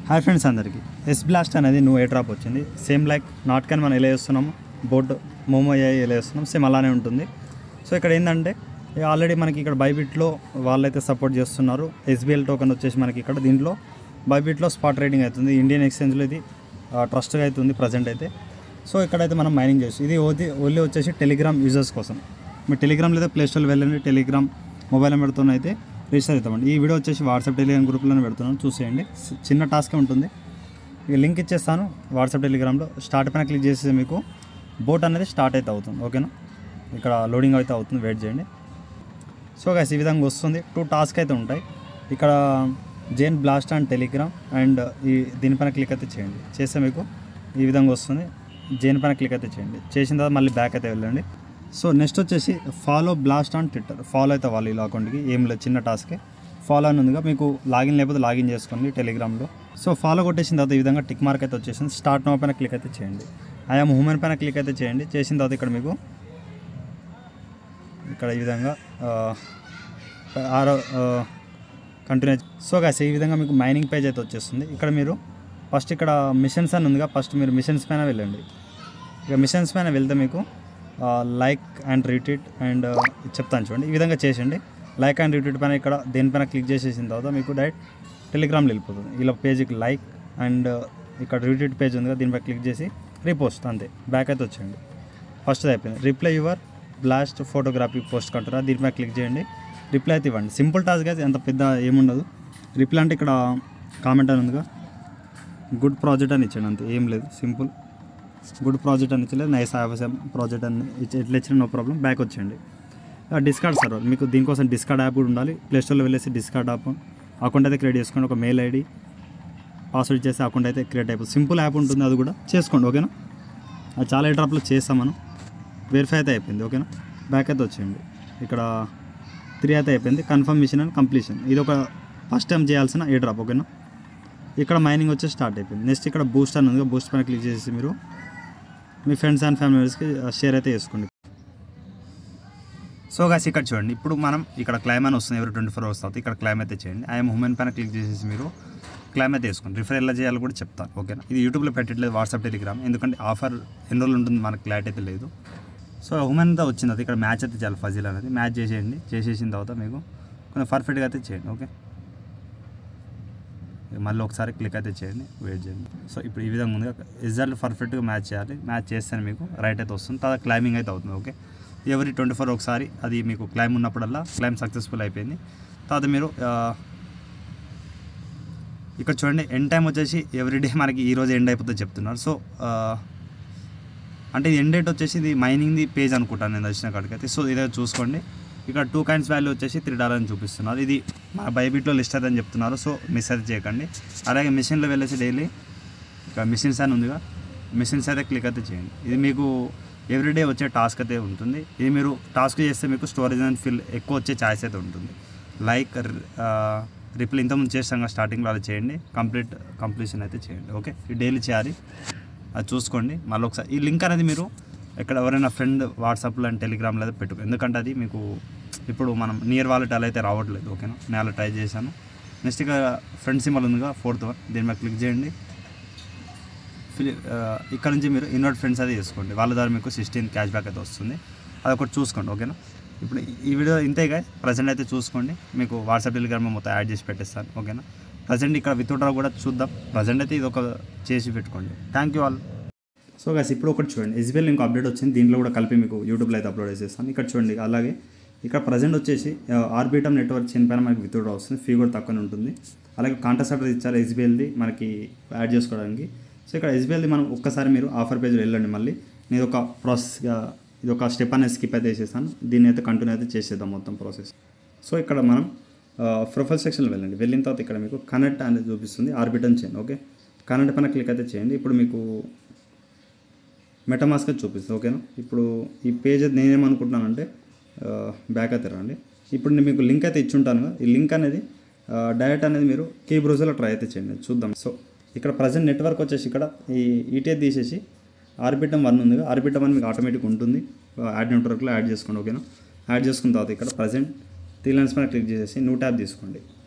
Hi friends అందరికీ yes blast అనేది new air drop వచ్చింది. సేమ్ లైక్ నాట్ క్యాన్ మనం ఎలా చేస్తున్నాము బోట్ మోమో ఏఐ ఎలా చేస్తున్నాం సేమ్ అలానే ఉంటుంది. సో ఇక్కడ ఏంటంటే ఆల్రెడీ మనకి ఇక్కడ బైబిట్లో వాళ్ళైతే సపోర్ట్ చేస్తున్నారు. ఎస్బిఎల్ టోకెన్ వచ్చేసి మనకి ఇక్కడ దీంట్లో బైబిట్లో స్పాట్ ట్రేడింగ్ అవుతుంది. ఇండియన్ ఎక్స్చేంజ్లో ఇది ట్రస్ట్గా అవుతుంది ప్రజెంట్ అయితే. సో ఇక్కడైతే మనం మైనింగ్ చేస్తాం. ఇది ఓన్లీ వచ్చేసి టెలిగ్రామ్ యూజర్స్ కోసం. మీరు టెలిగ్రామ్ లేదా ప్లేస్టోర్లో వెళ్ళండి, టెలిగ్రామ్ మొబైల్ నెంబర్తో అయితే రిజిస్టర్ అవుతామండి. ఈ వీడియో వచ్చేసి వాట్సాప్ టెలిగ్రామ్ గ్రూప్లోనే పెడుతున్నాను, చూసేయండి. చిన్న టాస్కే ఉంటుంది. ఇక లింక్ ఇచ్చేస్తాను వాట్సాప్ టెలిగ్రామ్లో. స్టార్ట్ పైన క్లిక్ చేస్తే మీకు బోట్ అనేది స్టార్ట్ అయితే అవుతుంది. ఓకేనా, ఇక్కడ లోడింగ్ అయితే అవుతుంది, వెయిట్ చేయండి. సో గైస్ ఈ విధంగా వస్తుంది. 2 టాస్క్ అయితే ఉంటాయి ఇక్కడ. Jain blast and Telegram and దీనిపైన క్లిక్ అయితే చేయండి. చేస్తే మీకు ఈ విధంగా వస్తుంది. జైన్ పైన క్లిక్ అయితే చేయండి. చేసిన తర్వాత మళ్ళీ బ్యాక్ అయితే వెళ్ళండి. సో నెక్స్ట్ వచ్చేసి follow blast on Twitter. Follow అయితే వాళ్ళు ఇలా అకౌంట్కి ఏం లేదు, చిన్న టాస్కే. ఫాలో అని ఉందిగా, మీకు లాగిన్ లేకపోతే లాగిన్ చేసుకోండి టెలిగ్రామ్లో. సో ఫాలో కొట్టేసిన తర్వాత ఈ విధంగా టిక్ మార్క్ అయితే వచ్చేసింది. స్టార్ట్ నౌ పైన క్లిక్ అయితే చేయండి. ఐఎమ్ హ్యూమన్ పైన క్లిక్ అయితే చేయండి. చేసిన తర్వాత ఇక్కడ మీకు ఇక్కడ ఈ విధంగా కంటిన్యూ. సో గాయ్స్ ఈ విధంగా మీకు మైనింగ్ పేజ్ అయితే వచ్చేస్తుంది. ఇక్కడ మీరు ఫస్ట్ ఇక్కడ మిషన్స్ అని ఉందిగా, ఫస్ట్ మీరు మిషన్స్ పైన వెళ్ళండి. ఇక మిషన్స్ పైన వెళ్తే మీకు లైక్ అండ్ రీట్వీట్ అండ్ చెప్తాను చూడండి. ఈ విధంగా చేసేయండి. లైక్ అండ్ రీట్వీట్ పైన ఇక్కడ దేనిపైన క్లిక్ చేసేసిన తర్వాత మీకు డైరెక్ట్ టెలిగ్రామ్లో వెళ్ళిపోతుంది. ఇలా పేజీకి లైక్ అండ్ ఇక్కడ రీట్వీట్ పేజ్ ఉందిగా, దీనిపై క్లిక్ చేసి రీపోస్ట్, అంతే. బ్యాక్ అయితే వచ్చేయండి. ఫస్ట్ అయిపోయింది. Reply your blast photography post కంటారా, దీనిపై క్లిక్ చేయండి. రిప్లై అయితే ఇవ్వండి. సింపుల్ టాస్క్ అయితే ఎంత పెద్ద ఏముండదు. రిప్లై అంటే ఇక్కడ కామెంట్ అని ఉందిగా, గుడ్ ప్రాజెక్ట్ అని ఇచ్చాను, అంతే, ఏం లేదు. సింపుల్ గుడ్ ప్రాజెక్ట్ అని ఇచ్చలేదు, నైస్ ఆఫీసర్ ప్రాజెక్ట్ అని ఎట్లా ఇచ్చిన నో ప్రాబ్లం. బ్యాక్ వచ్చేయండి. డిస్కార్డ్ సర్వర్, మీకు దీనికోసం డిస్కార్డ్ యాప్ కూడా ఉండాలి. ప్లేస్టోర్లో వెళ్ళేసి డిస్కార్డ్ యాప్ అకౌంట్ అయితే క్రియేట్ చేసుకోండి. ఒక మెయిల్ ఐడి పాస్వర్డ్ చేసి అకౌంట్ అయితే క్రియేట్ అయిపోతుంది. సింపుల్ యాప్ ఉంటుంది, అది కూడా చేసుకోండి. ఓకేనా, అది చాలా ఎయిర్ డ్రాప్లో చేస్తాం మనం. వెరిఫై అయితే అయిపోయింది. ఓకేనా, బ్యాక్ అయితే వచ్చేయండి. ఇక్కడ 3 అయితే అయిపోయింది. కన్ఫర్మేషన్ అండ్ కంప్లీషన్, ఇది ఒక ఫస్ట్ టైం చేయాల్సిన ఎయిర్ డ్రాప్. ఓకేనా, ఇక్కడ మైనింగ్ వచ్చి స్టార్ట్ అయిపోయింది. నెక్స్ట్ ఇక్కడ బూస్ట్ అని ఉంది, బూస్ట్ పైన క్లిక్ చేసి మీరు మీ ఫ్రెండ్స్ అండ్ ఫ్యామిలీ మెంబర్స్కి షేర్ అయితే చేసుకోండి. సో గాయ్స్ ఇక్కడ చూడండి, ఇప్పుడు మనం ఇక్కడ క్లైమ్ అని వస్తుంది. ఎవరి 24 hours తర్వాత ఇక్కడ క్లైమ్ అయితే చేయండి. ఐఎమ్ హ్యూమన్ పైన క్లిక్ చేసేసి మీరు క్లైమ్ అయితే వేసుకోండి. రిఫర్ ఎలా చేయాలో కూడా చెప్తాను. ఓకేనా, ఇది యూట్యూబ్లో పెట్టట్లేదు, వాట్సాప్ టెలిగ్రామ్, ఎందుకంటే ఆఫర్ ఎన్ని రోజులు ఉంటుంది మనకు క్లారిటీ అయితే లేదు. సో హ్యూమన్ అంతా వచ్చింది. అది ఇక్కడ మ్యాచ్ అయితే చాలా ఫజిల్ అనేది మ్యాచ్ చేసేయండి. చేసేసిన తర్వాత మీకు కొంచెం పర్ఫెక్ట్గా అయితే చేయండి. ఓకే, మళ్ళీ ఒకసారి క్లిక్ అయితే చేయండి, వెయిట్ చేయండి. సో ఇప్పుడు ఈ విధంగా ముందుగా రిజల్ట్ పర్ఫెక్ట్గా మ్యాచ్ చేయాలి. మ్యాచ్ చేస్తేనే మీకు రైట్ అయితే వస్తుంది. తర్వాత క్లైమింగ్ అయితే అవుతుంది. ఓకే, ఎవరి 24 ఒకసారి అది మీకు క్లైమ్ ఉన్నప్పుడల్లా క్లైమ్ సక్సెస్ఫుల్ అయిపోయింది. తర్వాత మీరు ఇక్కడ చూడండి, ఎండ్ టైం వచ్చేసి ఎవ్రీడే మనకి ఈరోజు ఎండ్ అయిపోతుంది చెప్తున్నారు. సో అంటే ఎండ్ డేట్ వచ్చేసి ఇది మైనింగ్ది పేజ్ అనుకుంటాను నేను వచ్చిన కాడికి అయితే. సో ఇదే చూసుకోండి. ఇక్కడ 2 కాయిన్స్ వాల్యూ వచ్చేసి $3 అని చూపిస్తున్నారు. ఇది మన బైబిట్లో లిస్ట్ అయితే అని చెప్తున్నారు. సో మిస్ అయితే చేయకండి. అలాగే మిషన్లో వెళ్ళేసి డైలీ ఇక్కడ మిషన్స్ అని ఉందిగా, మిషన్స్ అయితే క్లిక్ అయితే చేయండి. ఇది మీకు ఎవ్రీడే వచ్చే టాస్క్ అయితే ఉంటుంది. ఇది మీరు టాస్క్ చేస్తే మీకు స్టోరేజ్ అండ్ ఫిల్ ఎక్కువ వచ్చే ఛాయిస్ అయితే ఉంటుంది. లైక్ రిప్లై ఇంతకుముందు చేస్తాం స్టార్టింగ్లో అలా చేయండి. కంప్లీషన్ అయితే చేయండి. ఓకే, ఇది డైలీ చేయాలి, అది చూసుకోండి. మళ్ళీ ఒకసారి ఈ లింక్ అనేది మీరు ఎక్కడ ఎవరైనా ఫ్రెండ్ వాట్సాప్లో అండ్ టెలిగ్రామ్లో అయితే పెట్టుకో, ఎందుకంటే అది మీకు ఇప్పుడు మనం నియర్ వాలెట్ అలా అయితే రావట్లేదు. ఓకేనా, నేను అలా ట్రై చేశాను. నెక్స్ట్ ఇక ఫ్రెండ్ సింబల్ ఉందిగా 4th వన్, దీని మీద క్లిక్ చేయండి. ఇక్కడ నుంచి మీరు ఇన్వర్ట్ ఫ్రెండ్స్ అది చేసుకోండి. వాళ్ళ ద్వారా మీకు 16 క్యాష్ బ్యాక్ అయితే వస్తుంది. అది ఒకటి చూసుకోండి. ఓకేనా, ఇప్పుడు ఈ వీడియో ఇంతేగా. ప్రజెంట్ అయితే చూసుకోండి, మీకు వాట్సాప్ టెలిగ్రామ్ మొత్తం యాడ్ చేసి పెట్టేస్తాను. ఓకేనా, ప్రజెంట్ ఇక్కడ విత్డ్రా కూడా చూద్దాం. ప్రజెంట్ అయితే ఇది ఒక చేసి పెట్టుకోండి. Thank you all. So guys ఇప్పుడు ఒకటి చూడండి, ఎస్బిఎల్ ఇంకో అప్డేట్ వచ్చింది. దీంట్లో కూడా కలిపి మీకు యూట్యూబ్లో అయితే అప్లోడ్ చేసేస్తాను. ఇక్కడ చూడండి. అలాగే ఇక్కడ ప్రజెంట్ వచ్చేసి ఆర్బిటమ్ నెట్వర్క్ చైన్ పైన మనకి విత్డ్రా వస్తుంది. ఫీ కూడా తక్కువనే ఉంటుంది. అలాగే కాంటాక్ట్ అడ్రస్ ఇచ్చారు ఎస్బిఎల్ది మనకి యాడ్ చేసుకోవడానికి. సో ఇక్కడ ఎస్బిఎల్ది మనం ఒక్కసారి మీరు ఆఫర్ పేజ్లో వెళ్ళండి. మళ్ళీ నేను ఒక ప్రాసెస్గా ఇది ఒక స్టెప్ అనేది స్కిప్ అయితే చేసేసాను. దీన్ని అయితే కంటిన్యూ అయితే చేసేద్దాం మొత్తం ప్రాసెస్. సో ఇక్కడ మనం ప్రొఫైల్ సెక్షన్లో వెళ్ళండి. వెళ్ళిన తర్వాత ఇక్కడ మీకు కనెక్ట్ అనేది చూపిస్తుంది, ఆర్బిటమ్ చైన్. ఓకే, కనెక్ట్ పైన క్లిక్ అయితే చేయండి. ఇప్పుడు మీకు మెటామాస్క్ చూపిస్తుంది. ఓకేనా, ఇప్పుడు ఈ పేజ్ నేనేమనుకుంటున్నానంటే బ్యాక్ అయితే రండి. ఇప్పుడు నేను మీకు లింక్ అయితే ఇచ్చుంటాను. ఈ లింక్ అనేది డైరెక్ట్ అనేది మీరు కీ బ్రౌజర్లో ట్రై అయితే చేయండి, చూద్దాం. సో ఇక్కడ ప్రజెంట్ నెట్వర్క్ వచ్చేసి ఇక్కడ ఈ ఈటీఎఫ్ తీసేసి ఆర్బిటమ్ 1 ఉందిగా, ఆర్బిటమ్ 1 మీకు ఆటోమేటిక్ ఉంటుంది. యాడ్ నెట్వర్క్లో యాడ్ చేసుకోండి. ఓకేనా, యాడ్ చేసుకున్న తర్వాత ఇక్కడ ప్రజెంట్ 3 లైన్స్ పైన క్లిక్ చేసేసి న్యూ ట్యాబ్ తీసుకోండి.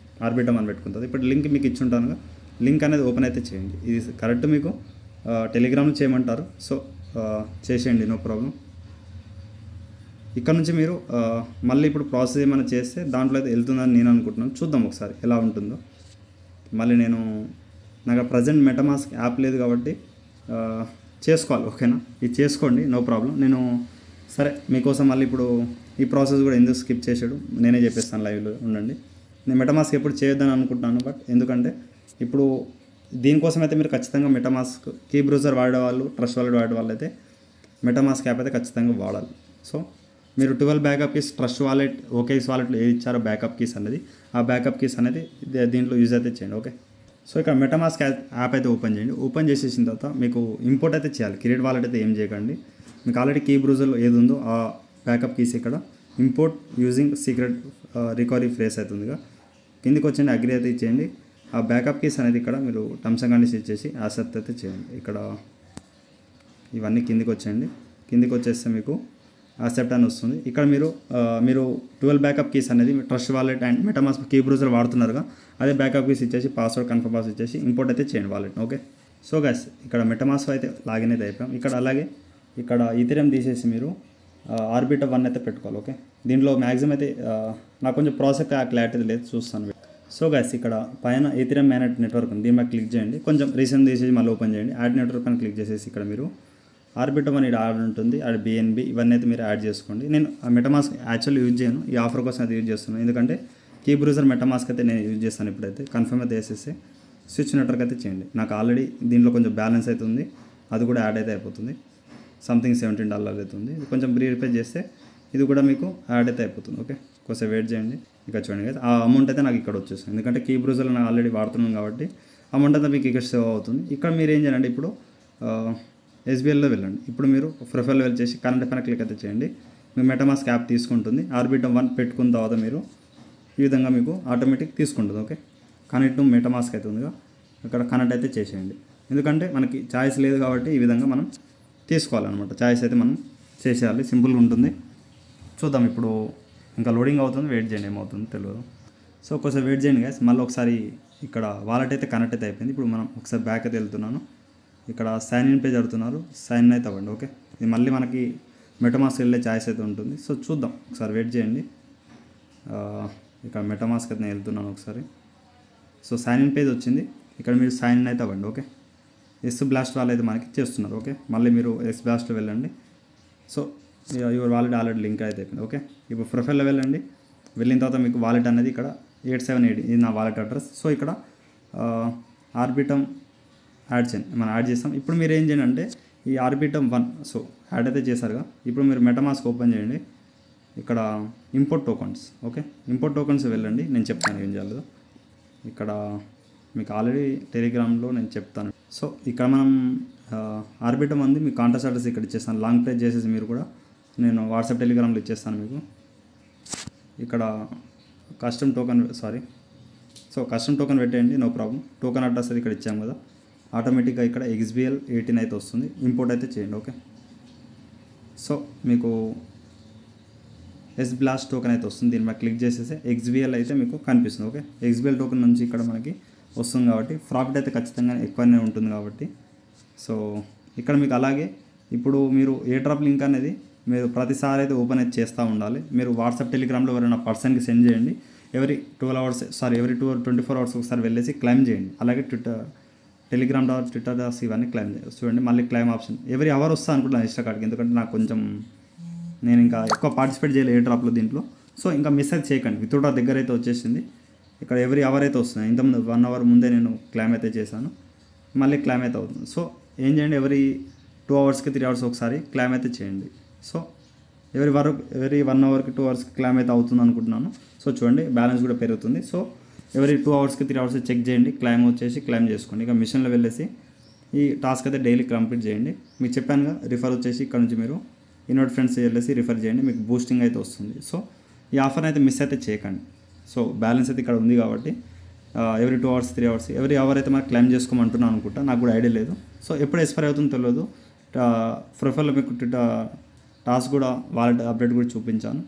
ఆర్బిటమ్ 1 పెట్టుకుంటుంది. ఇప్పుడు లింక్ మీకు ఇచ్చుంటానుగా, లింక్ అనేది ఓపెన్ అయితే చేయండి. ఇది కరెక్ట్ మీకు టెలిగ్రామ్లో చేయమంటారు. సో చేసేయండి, నో ప్రాబ్లం. ఇక్కడ నుంచి మీరు మళ్ళీ ఇప్పుడు ప్రాసెస్ ఏమైనా చేస్తే దాంట్లో అయితే వెళ్తుందని నేను అనుకుంటున్నాను. చూద్దాం ఒకసారి ఎలా ఉంటుందో. మళ్ళీ నాకు ప్రజెంట్ మెటామాస్క్ యాప్ లేదు కాబట్టి చేసుకోవాలి. ఓకేనా, ఇది చేసుకోండి, నో ప్రాబ్లం. నేను సరే మీకోసం మళ్ళీ ఇప్పుడు ఈ ప్రాసెస్ కూడా ఎందుకు స్కిప్ చేసాడు నేనే చెప్పేస్తాను, లైవ్లో ఉండండి. నేను మెటామాస్క్ ఎప్పుడు చేయొద్దని అనుకుంటున్నాను, బట్ ఎందుకంటే ఇప్పుడు దీనికోసం అయితే మీరు ఖచ్చితంగా మెటామాస్క్ కీ బ్రౌజర్ వాడేవాళ్ళు, ట్రస్ట్ వాలెట్ వాడేవాళ్ళు అయితే మెటామాస్క్ యాప్ అయితే ఖచ్చితంగా వాడాలి. సో మీరు 12 backup keys Trust Wallet, OKX వాలెట్లో ఏది ఇచ్చారో బ్యాకప్ కీస్ అనేది, ఆ బ్యాకప్ కీస్ అనేది దీంట్లో యూజ్ అయితే చేయండి. ఓకే, సో ఇక్కడ మెటామాస్క్ యాప్ అయితే ఓపెన్ చేయండి. ఓపెన్ చేసేసిన తర్వాత మీకు ఇంపోర్ట్ అయితే చేయాలి. క్రెడిట్ వాలెట్ అయితే ఏం చేయకండి. మీకు ఆల్రెడీ కీ బ్రౌజర్లో ఏది ఉందో ఆ బ్యాకప్ కీస్ ఇక్కడ import using secret recovery phrase అవుతుందిగా, కిందికి వచ్చండి, అగ్రి అయితే ఇచ్చేయండి. ఆ బ్యాకప్ కీస్ అనేది ఇక్కడ మీరు టర్మ్స్ అండ్ కండిషన్స్ ఇచ్చేసి యాక్సెప్ట్ అయితే చేయండి. ఇక్కడ ఇవన్నీ కిందికి వచ్చేయండి. కిందికి వచ్చేస్తే మీకు యాక్సెప్ట్ అని వస్తుంది. ఇక్కడ మీరు 12 బ్యాకప్ కీస్ అనేది Trust Wallet and MetaMask key browser వాడుతున్నారుగా, అదే బ్యాకప్ కీస్ ఇచ్చేసి పాస్వర్డ్ కన్ఫర్మ్ పాస్వర్డ్ ఇచ్చేసి ఇంపోర్ట్ అయితే చేయండి వాలెట్. ఓకే, సో గైస్ ఇక్కడ మెటామాస్క్ అయితే లాగిన్ అయితే అయిపోయాం. ఇక్కడ అలాగే ఇక్కడ ఈథెరియం తీసేసి మీరు ఆర్బిటర్ 1 అయితే పెట్టుకోవాలి. ఓకే, దీంట్లో మ్యాక్సిమం అయితే నాకు కొంచెం ప్రాసెస్ క్లారిటీ లేదు, చూస్తాను. సో గైస్ ఇక్కడ పైన ఈథెరియం మ్యానెట్ నెట్వర్క్ ఉంది, దీని మీద క్లిక్ చేయండి. కొంచెం రీసెంట్ తీసేసి మళ్ళీ ఓపెన్ చేయండి. యాడ్ నెట్వర్క్ అని క్లిక్ చేసేసి ఇక్కడ మీరు ఆర్బిటర్ 1 ఇక్కడ యాడ్ ఉంటుంది, అది BNB ఇవన్నీ అయితే మీరు యాడ్ చేసుకోండి. నేను మెటామాస్క్ యాక్చువల్లీ యూజ్ చేయను, ఈ ఆఫర్ కోసం అయితే యూజ్ చేస్తున్నాను. ఎందుకంటే కీ బ్రౌజర్ మెటామాస్క్ అయితే నేను యూజ్ చేస్తాను. ఇప్పుడైతే కన్ఫర్మ్ అయితే వేసేసి స్విచ్ నెట్వర్క్ అయితే చేయండి. నాకు ఆల్రెడీ దీంట్లో కొంచెం బ్యాలెన్స్ అయితే ఉంది, అది కూడా యాడ్ అయితే అయిపోతుంది. సంథింగ్ $17 అవుతుంది. కొంచెం రీరిపేర్ చేస్తే ఇది కూడా మీకు యాడ్ అయితే అయిపోతుంది. ఓకే, కొంచెం వెయిట్ చేయండి. ఇక చూడండి కదా, ఆ అమౌంట్ అయితే నాకు ఇక్కడ వచ్చేస్తుంది. ఎందుకంటే కీ బ్రౌజర్లో నేను ఆల్రెడీ వాడుతున్నాను కాబట్టి అమౌంట్ అయితే మీకు ఇక్కడ సేవ్ అవుతుంది. ఇక్కడ మీరు ఏం చేయాలంటే ఇప్పుడు SBLలో వెళ్ళండి. ఇప్పుడు మీరు ప్రొఫైల్ వెళ్ళి కరెంట్ పైన క్లిక్ అయితే చేయండి. మీకు మెటామాస్క్ యాప్ తీసుకుంటుంది. ఆర్బిటర్ 1 పెట్టుకున్న తర్వాత మీరు ఈ విధంగా మీకు ఆటోమేటిక్ తీసుకుంటుంది. ఓకే, కనెక్ట్ టు మెటామాస్క్ అయితే ఉందిగా, ఇక్కడ కనెక్ట్ అయితే చేసేయండి. ఎందుకంటే మనకి ఛాయిస్ లేదు కాబట్టి ఈ విధంగా మనం తీసుకోవాలన్నమాట. ఛాయిస్ అయితే మనం చేసేయాలి, సింపుల్గా ఉంటుంది. చూద్దాం, ఇప్పుడు ఇంకా లోడింగ్ అవుతుంది, వెయిట్ చేయండి, ఏమవుతుందో తెలియదు. సో ఒకసారి వెయిట్ చేయండి గైస్. మళ్ళీ ఒకసారి ఇక్కడ వాలెట్ అయితే కనెక్ట్ అయితే అయిపోయింది. ఇప్పుడు మనం ఒకసారి బ్యాక్ అయితే వెళ్తున్నాను. ఇక్కడ సైన్ ఇన్ పేజ్ అడుగుతున్నారు, సైన్ ఇన్ అయితే అవ్వండి. ఓకే, ఇది మళ్ళీ మనకి మెటామాస్క్ వెళ్ళే ఛాయిస్ అయితే ఉంటుంది. సో చూద్దాం, ఒకసారి వెయిట్ చేయండి. ఇక్కడ మెటామాస్క్ అయితే నేను వెళ్తున్నాను ఒకసారి. సో సైన్ ఇన్ పేజ్ వచ్చింది, ఇక్కడ మీరు సైన్ ఇన్ అయితే అవ్వండి. ఓకే, ఎస్ బ్లాస్ట్ వాళ్ళు అయితే మనకి చేస్తున్నారు. ఓకే, మళ్ళీ మీరు ఎస్ బ్లాస్ట్లో వెళ్ళండి. So your wallet already link అయితే అయిపోయింది. ఓకే, ఇప్పుడు ప్రొఫైల్లో వెళ్ళండి. వెళ్ళిన తర్వాత మీకు వాలెట్ అనేది ఇక్కడ 878 ఇది నా వాలెట్ అడ్రస్. సో ఇక్కడ ఆర్బిటమ్ యాడ్ చేయండి, మనం యాడ్ చేస్తాం. ఇప్పుడు మీరు ఏం చేయండి అంటే ఈ ఆర్బిటమ్ 1 సో యాడ్ అయితే చేశారుగా, ఇప్పుడు మీరు మెటామాస్క్ ఓపెన్ చేయండి. ఇక్కడ import tokens. Okay, import tokens వెళ్ళండి, నేను చెప్తాను ఏం చేయాలో. ఇక్కడ మీకు ఆల్రెడీ టెలిగ్రామ్లో నేను చెప్తాను. సో ఇక్కడ మనం ఆర్బిటమ్ అంది మీ కాంటాక్ట్ అడ్రస్ ఇక్కడ ఇచ్చేస్తాను. లాంగ్ ప్రెస్ చేసేసి మీరు కూడా నేను వాట్సాప్ టెలిగ్రామ్లో ఇచ్చేస్తాను మీకు. ఇక్కడ custom token so custom token పెట్టేయండి, నో ప్రాబ్లం. టోకెన్ అడ్రస్ అది ఇక్కడ ఇచ్చాము కదా, ఆటోమేటిక్గా ఇక్కడ XBL 18 అయితే వస్తుంది. ఇంపోర్ట్ అయితే చేయండి. ఓకే, సో మీకు ఎస్ బ్లాస్ట్ టోకెన్ అయితే వస్తుంది, దీని మీద క్లిక్ చేసేసి XBL అయితే మీకు కనిపిస్తుంది. ఓకే, XBL టోకెన్ నుంచి ఇక్కడ మనకి వస్తుంది కాబట్టి ప్రాఫిట్ అయితే ఖచ్చితంగా ఎక్కువనే ఉంటుంది కాబట్టి. సో ఇక్కడ మీకు అలాగే ఇప్పుడు మీరు ఏ డ్రాప్ లింక్ అనేది మీరు ప్రతిసారి అయితే ఓపెన్ అయితే చేస్తూ ఉండాలి. మీరు వాట్సాప్ టెలిగ్రామ్లో ఎవరైనా పర్సన్కి సెండ్ చేయండి. ఎవ్రీ 24 అవర్స్ ఒకసారి వెళ్ళేసి క్లైమ్ చేయండి. అలాగే టెలిగ్రామ్ డాట్ ట్విట్టర్ డాట్స్ ఇవన్నీ క్లైమ్ చేయండి. చూడండి మళ్ళీ క్లైమ్ ఆప్షన్ ఎవ్రీ అవర్ వస్తా అనుకుంటున్నాను ఇన్స్టా కార్డ్కి, ఎందుకంటే నాకు కొంచెం నేను ఇంకా ఎక్కువ పార్టిసిపేట్ చేయలేదు ఏ డ్రాప్లో దీంట్లో. సో ఇంకా మిస్ అయితే చేయకండి, విత్డ్రా దగ్గర అయితే వచ్చేసింది. ఇక్కడ ఎవ్రీ అవర్ అయితే వస్తుంది. ఇంతకుముందు 1 అవర్ ముందే నేను క్లైమ్ అయితే చేశాను, మళ్ళీ క్లైమ్ అయితే అవుతుంది. సో ఏం చేయండి, ఎవ్రీ 2 అవర్స్కి 3 అవర్స్ ఒకసారి క్లైమ్ అయితే చేయండి. సో ఎవ్రీ 1 అవర్కి 2 అవర్స్కి క్లైమ్ అయితే అవుతుంది అనుకుంటున్నాను. సో చూడండి బ్యాలెన్స్ కూడా పెరుగుతుంది. సో ఎవ్రీ 2 అవర్స్కి 3 అవర్స్ చెక్ చేయండి, క్లైమ్ వచ్చేసి క్లైమ్ చేసుకోండి. ఇక మిషన్లో వెళ్ళేసి ఈ టాస్క్ అయితే డైలీ కంప్లీట్ చేయండి. మీకు చెప్పానుగా రిఫర్ వచ్చేసి ఇక్కడ నుంచి మీరు ఇన్వైట్ ఫ్రెండ్స్ వెళ్ళేసి రిఫర్ చేయండి, మీకు బూస్టింగ్ అయితే వస్తుంది. సో ఈ ఆఫర్ అయితే మిస్ అయితే చేయకండి. సో బ్యాలెన్స్ అయితే ఇక్కడ ఉంది కాబట్టి every 2 hours 3 hours every hour అయితే మనకు క్లైమ్ చేసుకోమంటున్నాను అనుకుంటా, నాకు కూడా ఐడియా లేదు. సో ఎప్పుడు ఎక్స్పైర్ అవుతుందో తెలియదు. ప్రొఫైల్లో మీకు టాస్క్ కూడా వాలెట్ అప్డేట్ కూడా చూపించాను.